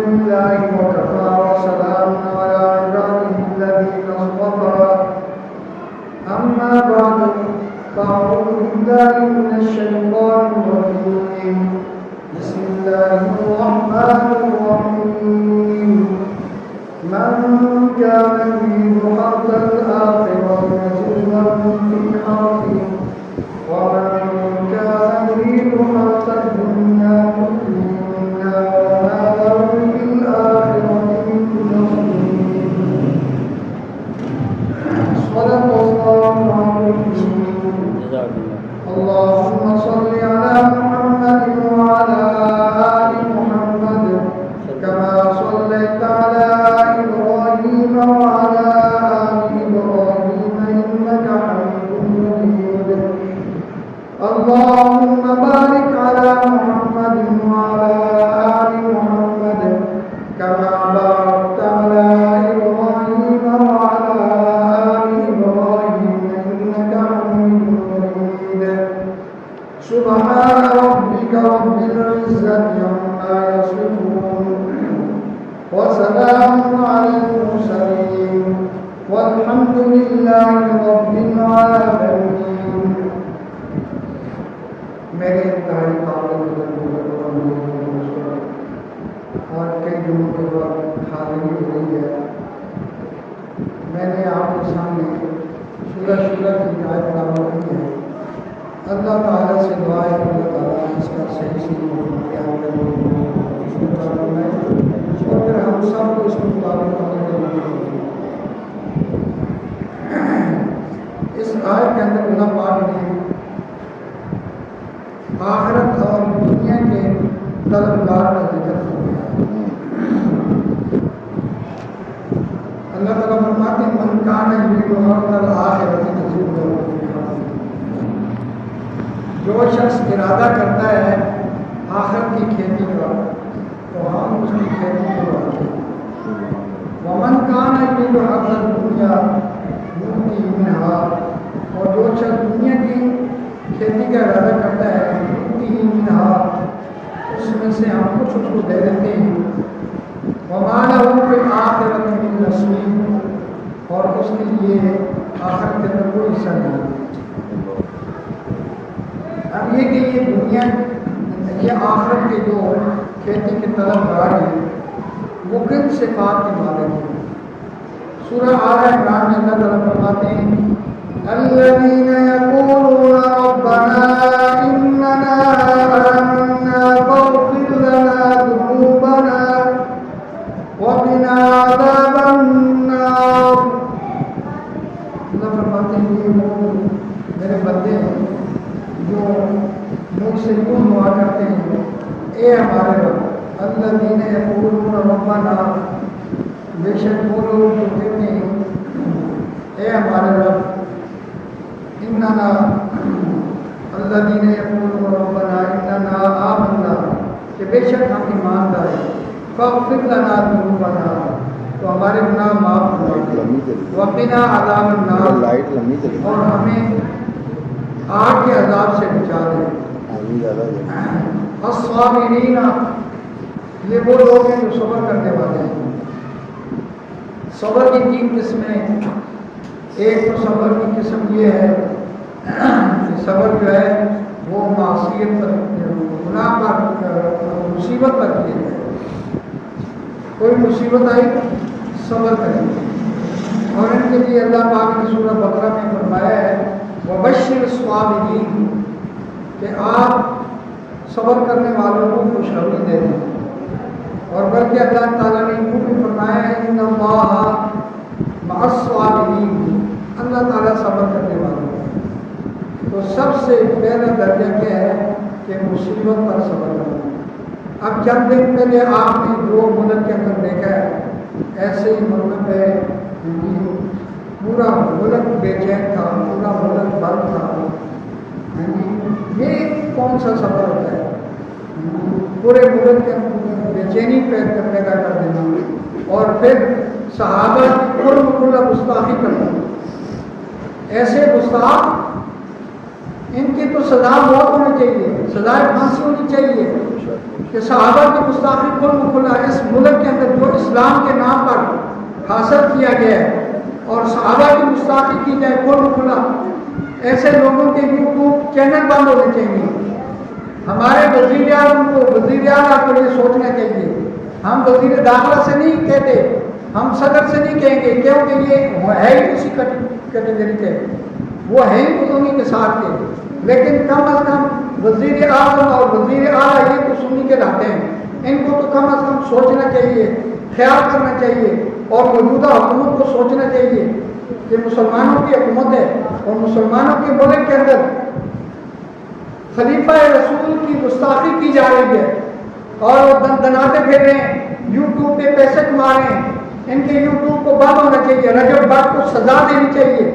لله وكفى وسلام على عباده الذين اصطفى أما بعد فأعوذ بالله من الشيطان الرجيم بسم الله الرحمن الرحيم من كان يريد حرث الآخرة نزل له في حرثه ومن كان يريد حرث الدنيا نؤتيه منها وما له في الآخرة من نصيب. صدق الله العظيم. اللهم صل على محمد وعلى آل محمد كما صليت على إبراهيم وعلى آل إبراهيم إنك حميد مجيد. اللهم بارك على محمد وعلى آل محمد كما باركت على إبراهيم وعلى آل إبراهيم إنك حميد مجيد. سبحان ربك رب العزة عما يصفون وسلام على المرسلين والحمد لله رب العالمين. میرے انتہائی تعلق اور کئی دنوں کے بعد حاضری ہو رہی ہے. میں نے آپ کے سامنے سورہ شورہ کی آیت تلاوت کی ہے. اللہ تعالیٰ سے دعا ہے کہ اللہ تعالیٰ اس کا صحیح اور پھر ہم سب کو اس کے مطابق عمل کرنے کی. اس آیت کے اندر اللہ پاک نے آخرت اور دنیا کے طلبگار کا ذکر فرمایا. اللہ تعالیٰ فرماتے ہیں من کان یرید حرث الآخرۃ نزل له فی حرثہ. جو شخص ارادہ کرتا ہے آخرت کی کھیتی کا تو ہم اس کی کھیتی کرواتے ہیں. ومن کان یرید حرث الدنیا نؤتیہ منہا. اور جو شخص دنیا کی کھیتی کا ارادہ کرتا ہے نؤتیہ منہا اس میں سے ہم کچھ اس کو دے دیتے ہیں. وما لہ فی الآخرۃ من نصیب. اور اس کے لیے آخرت کے اندر کوئی حصہ نہیں. اب یہ کہ یہ دنیا یہ آخرت کے جو کھیتی کے طلبگار ہیں وہ کن صفات کے مالک ہیں. سورہ آل عمران میں اللہ تعالیٰ فرماتے ہیں الذین یقولون ربنا اننا آمنا فاغفر لنا ذنوبنا وقنا عذاب النار. اللہ فرماتے ہیں یہ وہ میرے بندے ہیں جو مجھ سے یوں دعا کرتے ہیں اے ہمارے رب. الذین یقولون ربنا بے شک وہ لوگ جو کہتے ہیں اے ہمارے رب. اننا الذین یقولون ربنا اننا آمنا کہ بے شک ہم ایمان لائے. فاغفر لنا ذنوبنا تو ہمارے گناہ معاف فرما دے. وقنا عذاب النار اور ہمیں آگ کے عذاب سے بچا دے. الصابرین یہ وہ لوگ ہیں جو صبر کرنے والے ہیں. صبر کی 3 قسمیں. ایک تو صبر کی قسم یہ ہے کہ صبر جو ہے وہ معصیت پر گناہ پر مصیبت پر کیے جائے. کوئی مصیبت آئی صبر کریں. اور ان کے لیے اللہ پاک نے سورہ بقرہ میں فرمایا ہے وبشر الصابرین کہ آپ صبر کرنے والوں کو خوشخبری دے دیں. اور بلکہ اللہ تعالیٰ نے یوں بھی فرمایا ہے ان اللہ مع الصابرین. اللہ تعالیٰ صبر کرنے والوں. تو سب سے پہلا درجہ کیا ہے کہ مصیبت پر صبر کرنا. اب چند دن پہلے آپ نے جو ملک کے اندر دیکھا ہے ایسے ہی مطلب ہے پورا ملک بے چین تھا, پورا ملک بند تھا. یہ کون سا صبر ہوتا ہے؟ پورے ملک کے بے چینی پیدا کر دینا اور پھر صحابہ کی کل گستاخی کرنا. ایسے گستاخ ان کی تو سزا موت ہونی چاہیے, سزائے پھانسی ہونی چاہیے. کہ صحابہ کی گستاخی کھلا اس ملک کے اندر جو اسلام کے نام پر حاصل کیا گیا ہے اور صحابہ کی گستاخی کی جائے کھلا، ایسے لوگوں کے یوٹیوب چینل بند ہونے چاہیے. ہمارے وزیر اعظم کو یہ سوچنا چاہیے. ہم وزیر داخلہ سے نہیں کہتے، ہم صدر سے نہیں کہیں گے، کیونکہ یہ ہے ہی اسی کیٹیگری کے، وہ ہے ہی انہیں کے ساتھ کے. لیکن کم از کم وزیر اعظم اور وزیر اعلیٰ یہ تو سنی کے لاتے ہیں، ان کو تو کم از کم سوچنا چاہیے، خیال کرنا چاہیے اور موجودہ حکومت کو سوچنا چاہیے کہ مسلمانوں کی حکومت ہے اور مسلمانوں کے ملک کے اندر خلیفہ رسول کی گستاخی کی جا رہی ہے اور وہ دناتے پھر رہے ہیں، یوٹیوب پہ پیسے کما رہے ہیں. ان کے یوٹیوب کو بند ہونا چاہیے. رجب بٹ کو سزا دینی چاہیے،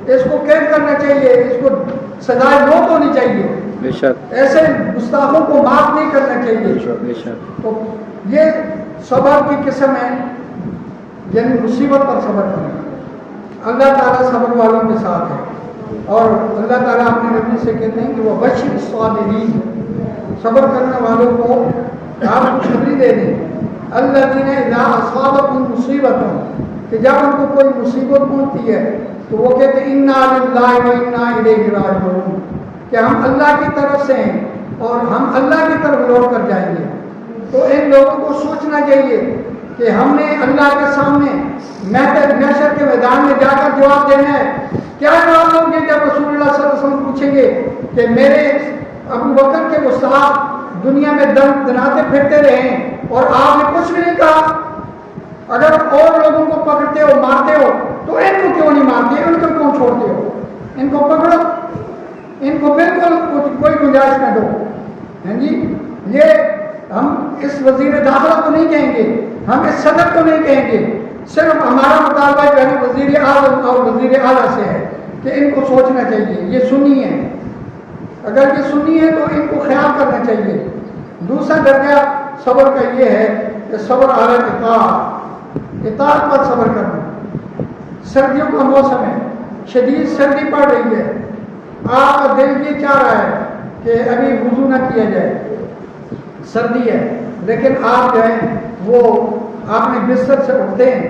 اس کو قید کرنا چاہیے، اس کو سزائے موت ہونی چاہیے. بے شک ایسے گستاخوں کو معاف نہیں کرنا چاہیے. بے شک تو یہ صبر کی قسم ہے، یعنی مصیبت پر صبر کرنا. اللہ تعالیٰ صبر والوں کے ساتھ ہے اور اللہ تعالیٰ اپنے نبی سے کہتے ہیں کہ وہ بشر الصابرین، صبر کرنے والوں کو آپ خوشخبری دے دیں. الذین اذا اصابتهم مصیبت، کہ جب ان کو کوئی مصیبت پہنچتی ہے تو وہ کہتے ہیں انا للہ و انا الیہ راجعون، کہ ہم اللہ کی طرف سے ہیں اور ہم اللہ کی طرف لوٹ کر جائیں گے. تو ان لوگوں کو سوچنا چاہیے کہ ہم نے اللہ کے سامنے محشر کے میدان میں جا کر جواب دینا ہے. کیا جواب دوں گے جب رسول اللہ صلی اللہ علیہ وسلم پوچھیں گے کہ میرے ابو بکر کے گستاخ دنیا میں دناتے پھرتے رہے اور آپ نے کچھ بھی نہیں کہا؟ اگر اور لوگوں کو پکڑتے ہو مارتے ہو تو ان کو کیوں نہیں مارتے، ان کو کیوں چھوڑتے ہو؟ ان کو پکڑو، ان کو بالکل کوئی گنجائش نہ دو. ہیں جی، یہ ہم اس وزیر داخلہ کو نہیں کہیں گے، ہم اس صدر کو نہیں کہیں گے. صرف ہمارا مطالبہ جو ہے وزیر اعظم اور وزیر اعلیٰ سے ہے کہ ان کو سوچنا چاہیے. یہ سنی ہے، اگر یہ سنی ہے تو ان کو خیال کرنا چاہیے. دوسرا درجہ صبر کا یہ ہے کہ صبر علی اطاعت پر صبر کرنا. سردیوں کا موسم ہے، شدید سردی پڑ رہی ہے، آپ کا دل یہ چاہ رہا ہے کہ ابھی وضو نہ کیا جائے، سردی ہے، لیکن آپ جو ہے وہ آپ نے بستر سے اٹھتے ہیں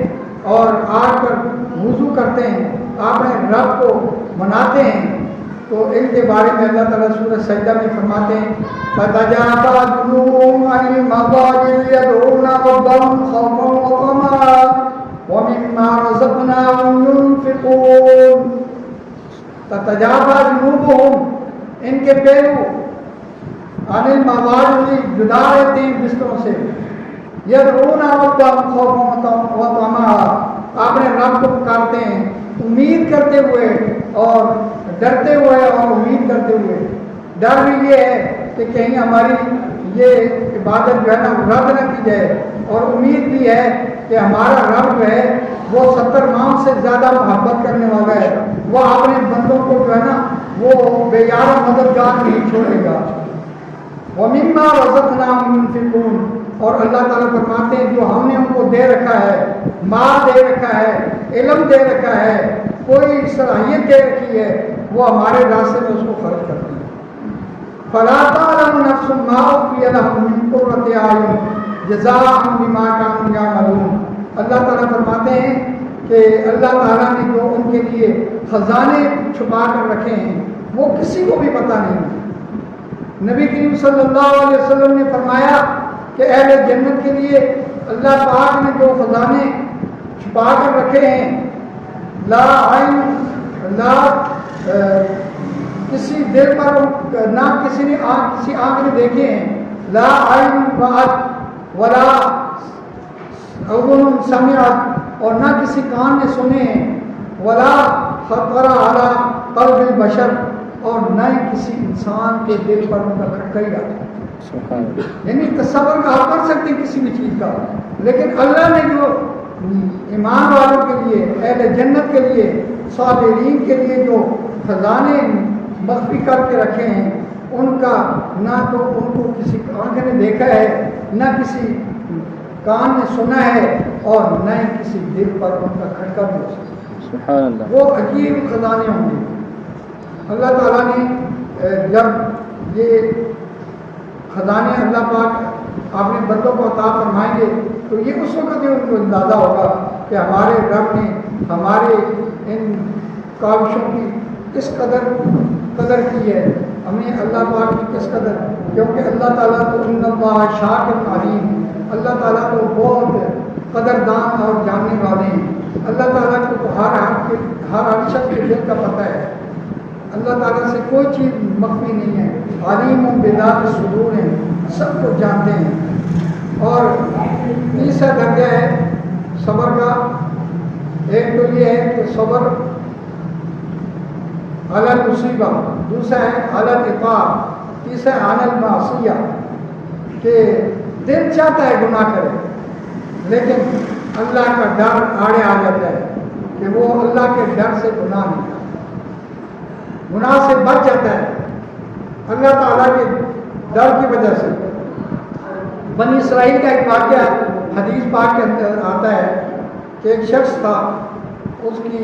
اور آگ پر وضو کرتے ہیں، آپ نے رب کو مناتے ہیں. تو ان کے بارے میں اللہ تعالیٰ سورہ سجدہ میں فرماتے ہیں فَتَجَافَى جُنُوبُهُمْ عَنِ الْمَضَاجِعِ يَدْعُونَ رَبَّهُمْ خَوْفًا وَطَمَعًا وَمِمَّا رَزَقْنَاهُمْ يُنْفِقُونَ. تَتَجَافَى جُنُوبُهُمْ، ان کے پہلو عَنِ الْمَضَاجِعِ جدا رہتے ہیں بستروں سے، يَدْعُونَ رَبَّهُمْ خَوْفًا وَطَمَعًا، آپ نے رب کو پکارتے ہیں امید کرتے ہوئے اور ڈرتے ہوئے اور امید کرتے ہوئے. ڈر بھی یہ ہے کہ کہیں ہماری یہ عبادت جو ہے نا رد نہ کی جائے، اور امید بھی ہے کہ ہمارا رب جو ہے وہ 70 ماہ سے زیادہ محبت کرنے والا ہے، وہ اپنے بندوں کو جو ہے نا وہ بے یار مددگار نہیں چھوڑے گا. وَمِمَّا رَزَقْنَاهُمْ يُنْفِقُونَ، اور اللہ تعالیٰ فرماتے ہیں جو ہم نے ان کو دے رکھا ہے، مال دے رکھا ہے، علم دے رکھا ہے، کوئی صلاحیت دے رکھی ہے، وہ ہمارے راستے میں اس کو خرچ کرتے ہیں. فَلَا تَعْلَمُ نَفْسٌ مَّا أُخْفِيَ لَهُم مِّن قُرَّةِ أَعْيُنٍ جَزَاءً بِمَا كَانُوا يَعْمَلُونَ. اللہ تعالیٰ فرماتے ہیں کہ اللہ تعالیٰ نے جو ان کے لیے خزانے چھپا کر رکھے ہیں وہ کسی کو بھی پتہ نہیں. نبی کریم صلی اللہ علیہ وسلم نے فرمایا کہ اہل جنت کے لیے اللہ پاک نے جو خزانے چھپا کر رکھے ہیں، لا عین لا کسی دل پر نہ کسی نے کسی آنکھ نے دیکھے ہیں، لا عین رأت ولا اذن سمعت، اور نہ کسی کان نے سنے ہیں، ولا خطر علی قلب البشر، اور نہ ہی کسی انسان کے دل پر ان کا کھٹکا ہی آتا. یعنی تصور کا آپ کر سکتے ہیں کسی بھی چیز کا، لیکن اللہ نے جو ایمان والوں کے لیے، اہل جنت کے لیے، صابرین کے لیے جو خزانے مخفی کر کے رکھے ہیں، ان کا نہ تو ان کو کسی آنکھ نے دیکھا ہے، نہ کسی کان نے سنا ہے، اور نہ ہی کسی دل پر ان کا کھٹکا بھی ہو سکتا. سبحان اللہ. وہ عجیب خزانے ہوں گے. اللہ تعالیٰ نے جب یہ خزانے اللہ پاک اپنے بندوں کو عطا فرمائیں گے تو یہ اس وقت ہی ان کو اندازہ ہوگا کہ ہمارے رب نے ہمارے ان کاوشوں کی کس قدر کی ہے، ہمیں اللہ پاک کی کس قدر، کیونکہ اللہ تعالیٰ تو ان اللہ شاکر علیم، اللہ تعالیٰ تو بہت قدردان اور جاننے والے ہیں، اللہ تعالیٰ کو تو ہر شخص کے دل کا پتہ ہے، اللہ تعالیٰ سے کوئی چیز مخفی نہیں ہے، علیم بذات الصدور ہے، سب کو جانتے ہیں۔ اور تیسرا درجہ ہے صبر کا، ایک تو یہ ہے کہ صبر علی المصیبہ، دوسرا ہے علی العقاب، تیسرا ہے علی المعصیہ، کہ دل چاہتا ہے گناہ کرے لیکن اللہ کا ڈر آڑے آ جاتا ہے کہ وہ اللہ کے ڈر سے گناہ نہیں کرتا، گناہ سے بچ جاتا ہے اللہ تعالیٰ کے ڈر کی وجہ سے۔ بنی اسرائیل کا ایک واقعہ حدیث پاک کے اندر آتا ہے کہ ایک شخص تھا، اس کی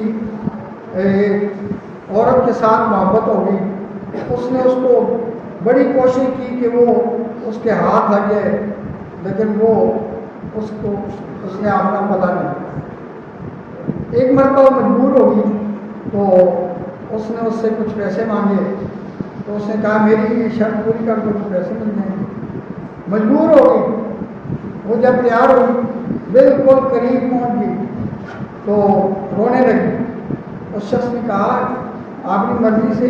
عورت کے ساتھ محبت ہو گئی، اس نے اس کو بڑی کوشش کی کہ وہ اس کے ہاتھ لگ جائے لیکن وہ اس نے اپنا پتہ نہیں کیا۔ ایک مرتبہ مجبور ہو گئی تو اس نے اس سے کچھ پیسے مانگے تو اس نے کہا میری یہ شرط پوری کر دو، کچھ پیسے مل جائیں گے۔ مجبور ہو گئی، وہ جب تیار ہوئی بالکل قریب پہنچ گئی تو رونے لگی۔ اس شخص نے کہا آپ کی مرضی سے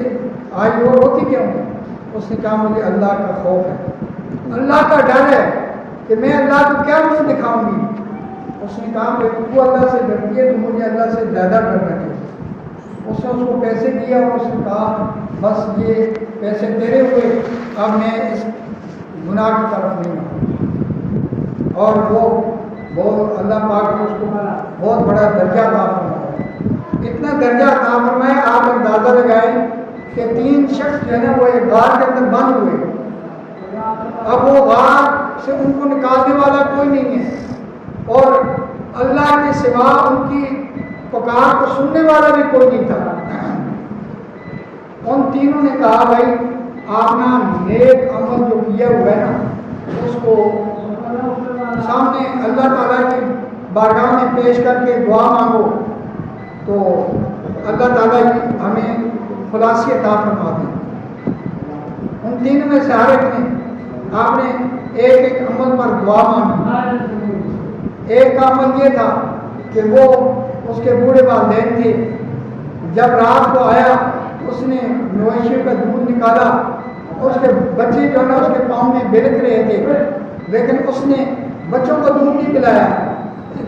آج وہ روتی کیوں؟ اس نے کہا مجھے اللہ کا خوف ہے، اللہ کا ڈر ہے کہ میں اللہ کو کیا منہ دکھاؤں گی۔ اس نے کہا تو اللہ سے ڈرتی ہے تو مجھے اللہ سے زیادہ ڈرنا چاہیے۔ اس نے اس کو پیسے دیا اور اس نے کہا بس یہ پیسے تیرے ہوئے، اب میں اس گناہ کی طرف نہیں آؤں۔ اور وہ بہت اللہ پاک نے اس کو بہت بڑا درجہ عطا فرمایا، اتنا درجہ عطا فرمایا آپ اندازہ لگائیں کہ 3 شخص جو ہے نا وہ ایک غار کے اندر بند ہوئے، اب وہ غار سے ان کو نکالنے والا کوئی نہیں ہے اور اللہ کے سوا ان کی پکار کو سننے والا بھی کوئی نہیں تھا۔ ان تینوں نے کہا بھائی آپ نے نیک عمل جو کیا ہوا ہے نا اس کو سامنے اللہ تعالیٰ کی بارگاہ میں پیش کر کے دعا مانگو تو اللہ تعالیٰ ہمیں خلاصی عطا فرما دیں۔ ان تینوں میں سے ہر ایک نے آپ نے ایک عمل پر دعا مانگی۔ ایک کا عمل یہ تھا کہ وہ اس کے بوڑھے والدین تھے، جب رات کو آیا اس نے مویشی کا دودھ نکالا، اس کے بچے جو ہے نا اس کے پاؤں میں بلک رہے تھے لیکن اس نے بچوں کو دودھ نہیں پلایا،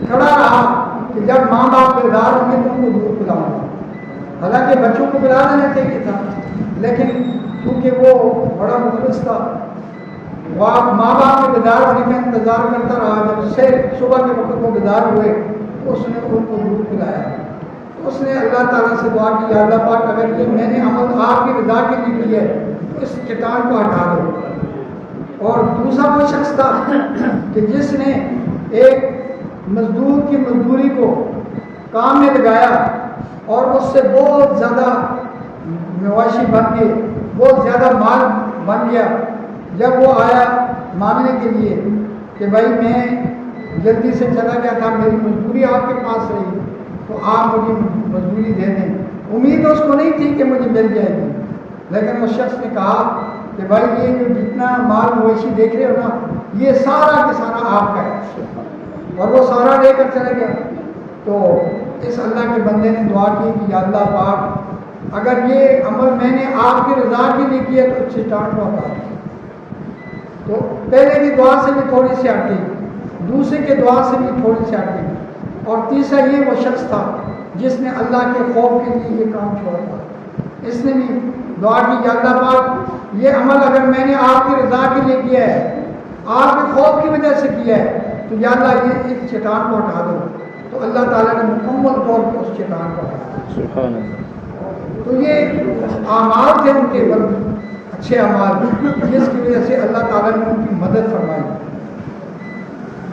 کھڑا رہا کہ جب ماں باپ بیدار ہوں گے تو ان کو دودھ پلاؤں گا۔ حالانکہ بچوں کو پلا دینا چاہیے تھا لیکن کیونکہ وہ بڑا مخلص تھا ماں باپ کے بیدار ہونے کا انتظار کرتا رہا، جب سے صبح کے وقت وہ بیدار ہوئے اس نے ان کو دودھ پلایا۔ اس نے اللہ تعالیٰ سے دعا کی یا اللہ پاک اگر یہ میں نے عمل آپ کی رضا کے لیے کی ہے تو اس چٹان کو ہٹا دو۔ اور دوسرا وہ شخص تھا کہ جس نے ایک مزدور کی مزدوری کو کام میں لگایا اور اس سے بہت زیادہ مواشی بن گئے، بہت زیادہ مال بن گیا۔ جب وہ آیا مانگنے کے لیے کہ بھائی میں جلدی سے چلا گیا تھا، میری مزدوری آپ کے پاس رہی تو آپ مجھے مزدوری دے دیں، امید اس کو نہیں تھی کہ مجھے مل جائے گی، لیکن اس شخص نے کہا کہ بھائی یہ جو جتنا مال مویشی دیکھ رہے ہو نا یہ سارا کا سارا آپ کا ہے، اور وہ سارا لے کر چلا گیا۔ تو اس اللہ کے بندے نے دعا کی کہ یا اللہ پاک اگر یہ عمل میں نے آپ کی رضا کے لیے کیا تو اچھے اسٹارٹ کو ہٹا دیں۔ تو پہلے کی دعا سے بھی تھوڑی سی ہٹی، دوسرے کے دعا سے بھی تھوڑی سی ہٹی، اور تیسرا یہ وہ شخص تھا جس نے اللہ کے خوف کے لیے یہ کام چھوڑا تھا۔ اس نے بھی دعا کی کہ اللہ پاک یہ عمل اگر میں نے آپ کی رضا کے لیے کیا ہے، آپ کے خوف کی وجہ سے کیا ہے تو یا اللہ یہ ایک چٹان کو ہٹا دو۔ تو اللہ تعالیٰ نے مکمل طور پر اس چٹان کو ہٹا دیا۔ سبحان اللہ۔ تو یہ اعمال تھے ان کے اچھے اعمال جس کی وجہ سے اللہ تعالیٰ نے ان کی مدد فرمائی۔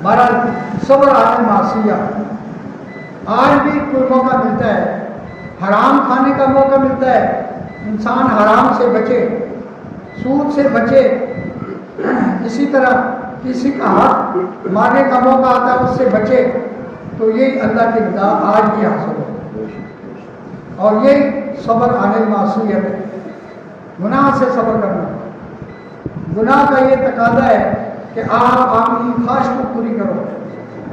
بہرحال صبر علی معصیہ، آج بھی کوئی موقع ملتا ہے حرام کھانے کا موقع ملتا ہے انسان حرام سے بچے، سود سے بچے، اسی طرح کسی کا حق مارنے کا موقع آتا ہے اس سے بچے، تو یہی اللہ کی رضا آج بھی حاصل ہو، اور یہی صبر عن المعصیت ہے، گناہ سے صبر کرنا۔ گناہ کا یہ تقاضا ہے کہ آپ اپنی خواہش کو پوری کرو،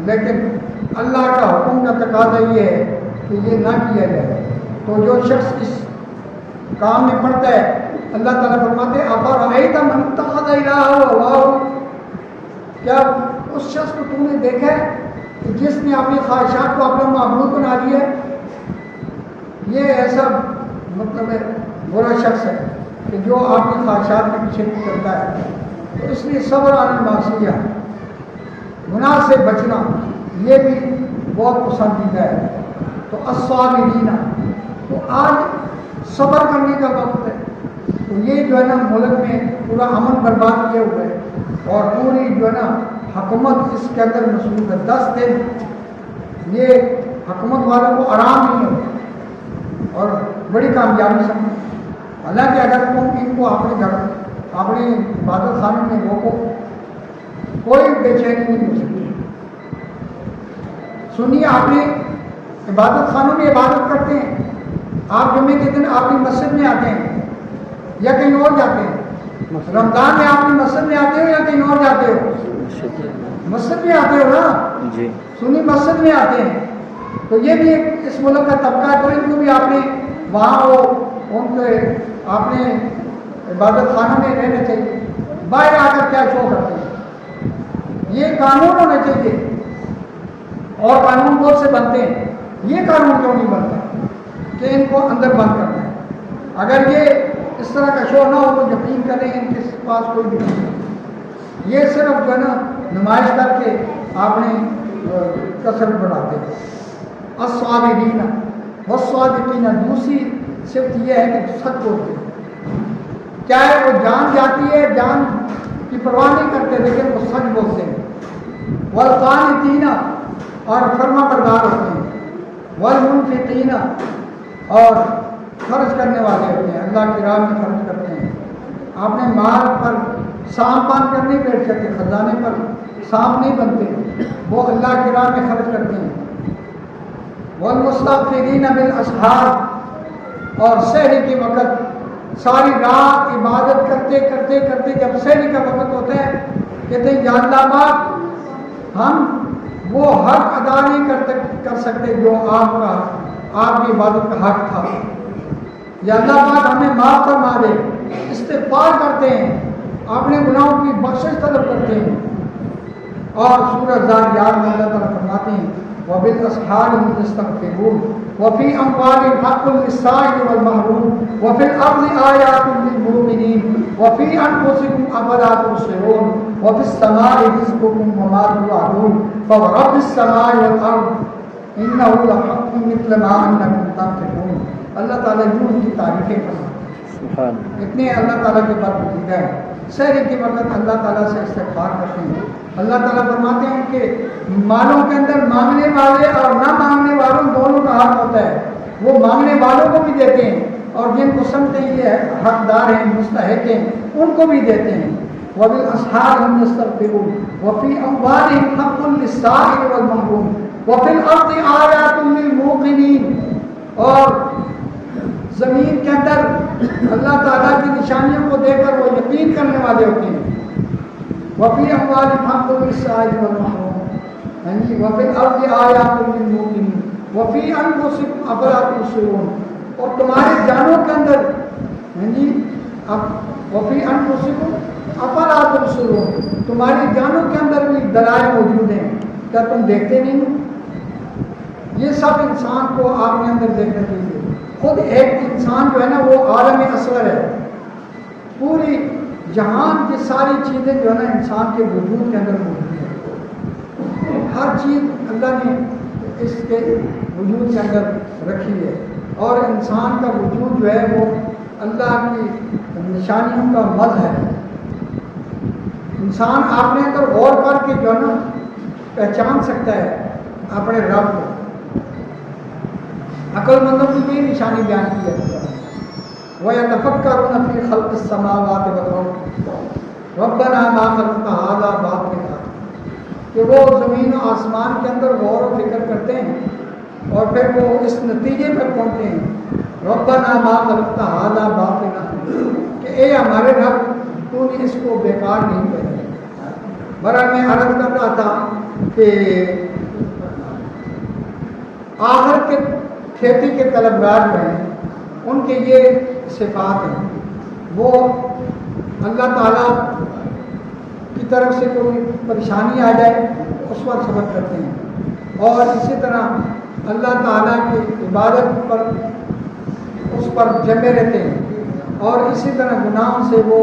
لیکن اللہ کا حکم کا تقاضا یہ ہے کہ یہ نہ کیا جائے۔ تو جو شخص اس کام میں پڑتا ہے، اللہ تعالیٰ فرماتے ہیں افرأیت من اتخذ الہہ ہواہ، کیا اس شخص کو تم نے دیکھا ہے کہ جس نے اپنی خواہشات کو اپنا معبود بنا لیا ہے؟ یہ ایسا مطلب ہے برا شخص ہے کہ جو اپنی خواہشات کے پیچھے چلتا ہے۔ تو اس لیے صبر عن المعصیہ، گناہ سے بچنا، یہ بھی بہت پسندیدہ ہے۔ تو الصابرین، تو آج صبر کرنے کا وقت ہے۔ تو یہ جو ہے نا ملک میں پورا امن برباد کیے ہوئے ہے، اور پوری جو ہے نا حکومت اس کے اندر مصروف ہے۔ 10 دن یہ حکومت والوں کو آرام نہیں ہوتا اور بڑی کامیابی سمجھیں۔ حالانکہ اگر تم ان کو اپنے گھر اپنے عبادت خانے میں روکو، کوئی بے چینی نہیں ہو سکتی۔ سنیے، اپنے عبادت خانوں میں عبادت کرتے ہیں، آپ جمعے کے دن اپنی مسجد میں آتے ہیں یا کہیں اور جاتے ہیں؟ رمضان میں آپ اپنی مسجد میں آتے ہو یا کہیں اور جاتے ہو؟ مسجد میں آتے ہو نا جی، سنی مسجد میں آتے ہیں۔ تو یہ بھی ایک اس ملک کا طبقہ ہے، تو ان کو بھی آپ نے وہاں وہ ان کے آپ نے عبادت خانوں میں رہنا چاہیے۔ باہر آ کر کیا شو کرتے ہیں؟ یہ قانون ہونا چاہیے، اور قانون بہت سے بنتے ہیں، یہ قانون کیوں نہیں بنتا کہ ان کو اندر بند کرنا ہے؟ اگر یہ اس طرح کا شو نہ ہو تو یقین کریں ان کے پاس کوئی بھی نہیں، یہ صرف جو ہے نا نمائش کر کے آپ نے کثرت بڑھاتے ہیں۔ الصابرین والصادقین، دوسری صرف یہ ہے کہ سچ بولتے ہیں، چاہے وہ جان جاتی ہے، جان کی پرواہ نہیں کرتے، لیکن وہ سچ بولتے ہیں۔ والقانتین، اور فرما بردار ہوتے ہیں۔ والمنفقین، اور خرچ کرنے والے ہوتے ہیں، اللہ کی راہ میں خرچ کرتے ہیں۔ آپ نے مال پر سانپ باندھ کر نہیں بیٹھ سکتے، خزانے پر سانپ نہیں بنتے، وہ اللہ کی راہ میں خرچ کرتے ہیں۔ والمستغفرین بالاسحار، اور سحری کے وقت ساری رات عبادت کرتے کرتے کرتے جب سحری کا وقت ہوتا ہے کہتے ہیں یا اللہ پاک، ہم وہ حق ادا نہیں کر سکتے جو آپ کی عبادت کا حق تھا، یا اللہ پاک ہمیں معاف فرما دے۔ استغفار کرتے ہیں، اپنے گناہوں کی بخشش طلب کرتے ہیں۔ اور سورہ ذاریات میں اللہ تعالیٰ فرماتے ہیں وَبِالْأَسْحَارِ هُمْ يَسْتَغْفِرُونَ وَفِي أَمْوَالِهِمْ حَقٌّ لِلسَّائِلِ وَالْمَحْرُومِ وَفِي الْأَرْضِ آيَاتٌ لِلْمُوقِنِينَ وَفِي أَنفُسِكُمْ أَفَلَا تُبْصِرُونَ وَفِي السَّمَاءِ رِزْقُكُمْ وَمَا تُوعَدُونَ فَوَرَبِّ السَّمَاءِ وَالْأَرْضِ إِنَّهُ لَحَقٌّ مِثْلَ مَا أَنَّكُمْ تَنطِقُونَ۔ اللہ تعالیٰ یوں ان کی تعریفیں فرماتے ہیں، اتنے اللہ تعالیٰ کے برگزیدہ ہیں۔ سحری کے وقت اللہ تعالیٰ سے استغفار کرتے ہیں۔ اللہ تعالیٰ فرماتے ہیں کہ مالوں کے اندر مانگنے والے اور نہ مانگنے والوں دونوں کا حق ہوتا ہے، وہ مانگنے والوں کو بھی دیتے ہیں اور جن کو سمجھتے ہیں یہ حقدار ہیں، مستحق ہیں، ان کو بھی دیتے ہیں۔ وَبِالْأَسْحَارِ هُمْ يَسْتَغْفِرُونَ وَفِي أَمْوَالِهِمْ حَقٌّ لِلسَّائِلِ وَالْمَحْرُومِ وَفِي الْأَرْضِ آيَاتٌ لِلْمُوقِنِينَ، اور زمین کے اندر اللہ تعالیٰ کی نشانیوں کو دیکھ کر وہ یقین کرنے والے ہوتے ہیں۔ وفی أموالهم حق للسائل والمحروم وفی الارض آیات للموقنین وفی انفسکم افلا تبصرون، اور تمہاری جانوں کے اندر وفی انفسکم افلا تبصرون، تمہاری جانوں کے اندر بھی دلائل موجود ہیں، کیا تم دیکھتے نہیں ہو؟ یہ سب انسان کو آپ کے اندر دیکھنا چاہیے۔ خود ایک انسان جو ہے نا وہ عالم اصغر ہے، پوری جہان کی ساری چیزیں جو ہے نا انسان کے وجود کے اندر موجود ہیں، ہر چیز اللہ نے اس کے وجود کے اندر رکھی ہے، اور انسان کا وجود جو ہے وہ اللہ کی نشانیوں کا مظہر ہے۔ انسان اپنے اندر غور کر کے جو ہے نا پہچان سکتا ہے اپنے رب کو۔ عقل مندوں کی بھی نشانی بیان کی ہے، وَيَتَفَكَّرُونَ فِي خَلْقِ السَّمَاوَاتِ وَالْأَرْضِ رَبَّنَا مَا خَلَقْتَ هَذَا بَاطِلًا کہ وہ زمین و آسمان کے اندر غور و فکر کرتے ہیں اور پھر وہ اس نتیجے پر پہنچتے ہیں ربنا ما خلقت ھذا باطلا کہ اے ہمارے رب تو نے اس کو بیکار نہیں کیا۔ برحال میں عرض کر رہا تھا کہ آخر کے کھیتی کے طلبگار جو ہیں ان کے یہ صفات ہیں، وہ اللہ تعالیٰ کی طرف سے کوئی پریشانی آ جائے اس پر صبر کرتے ہیں، اور اسی طرح اللہ تعالیٰ کی عبادت پر اس پر جمے رہتے ہیں، اور اسی طرح گناہوں سے وہ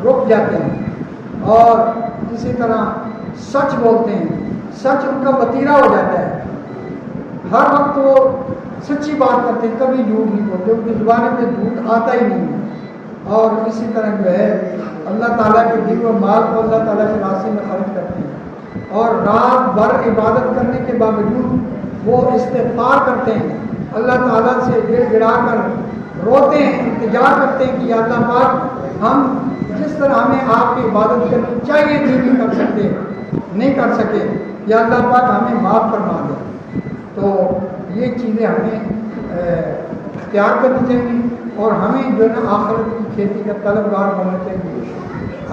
رک جاتے ہیں، اور اسی طرح سچ بولتے ہیں، سچ ان کا وتیرہ ہو جاتا ہے، ہر وقت وہ سچی بات کرتے ہیں، کبھی جھوٹ نہیں بولتے، ان کی زبان میں جھوٹ آتا ہی نہیں ہے، اور اسی طرح جو ہے اللہ تعالیٰ کے دیے ہوئے مال کو اللہ تعالیٰ کے راستے میں خرچ کرتے ہیں، اور رات بھر عبادت کرنے کے باوجود وہ استغفار کرتے ہیں، اللہ تعالیٰ سے گڑ گڑا کر روتے ہیں، التجا کرتے ہیں کہ یا اللہ پاک ہم جس طرح ہمیں آپ کی عبادت کرنی چاہیے تھی نہیں کر سکے، یا اللہ پاک ہمیں معاف فرما دے۔ تو یہ چیزیں ہمیں اختیار کرنی چاہیے، اور ہمیں جو ہے نا آخرت کی کھیتی کا طلبگار بننا چاہیے،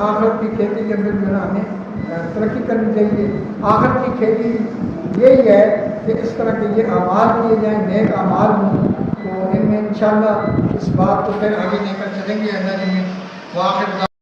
آخرت کی کھیتی کے اندر جو ہے نا ہمیں ترقی کرنی چاہیے۔ آخرت کی کھیتی یہی ہے کہ اس طرح کے یہ اعمال کیے جائیں، نیک اعمال ہوں، تو ان میں انشاءاللہ اس بات کو پھر آگے لے کر چلیں گے اللہ جی میں۔